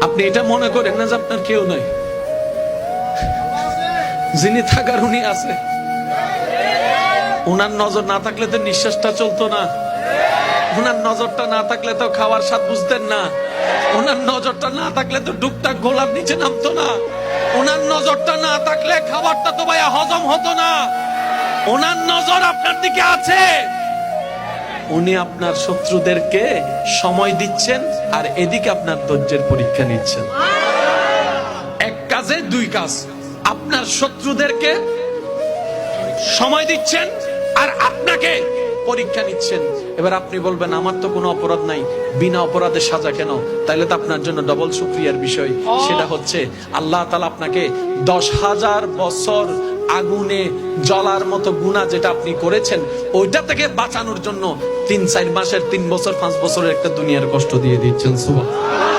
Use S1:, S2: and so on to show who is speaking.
S1: আপনি এটা মনে করেন না যে আপনার কেউ নাই, যিনি থাকার উনি আছে। উনার নজর না থাকলে তো নিঃশ্বাসটা চলতো না, উনার নজরটা না থাকলে তো খাওয়ার স্বাদ বুঝতেন না, উনার নজরটা না থাকলে তো ডুকটাক গোলাপ নিচে নামতো না, উনার নজরটা না থাকলে খাবারটা তো ভাইয়া হজম হতো না। উনার নজর আপনার দিকে আছে। উনি আপনার শত্রুদেরকে সময় দিচ্ছেন আর এদিকে আপনার ধৈর্যের পরীক্ষা নিচ্ছেন। এক কাজে দুই কাজ, আপনার শত্রুদেরকে সময় দিচ্ছেন আর আপনাকে পরীক্ষা নিচ্ছেন। এবার আপনি বলবেন আমার তো কোনো অপরাধ নাই, বিনা অপরাধে সাজা কেন? তাইলে তো আপনার জন্য ডবল শুকরিয়ার বিষয়। সেটা হচ্ছে আল্লাহ তাআলা আপনাকে 10,000 বছর আগুনে জ্বলার মতো গুনাহ যেটা আপনি করেছেন ওইটা থেকে বাঁচানোর জন্য 3-4 মাসের 3 বছর 5 বছরের একটা দুনিয়ার কষ্ট দিয়ে দিচ্ছেন। সুবহানাল্লাহ।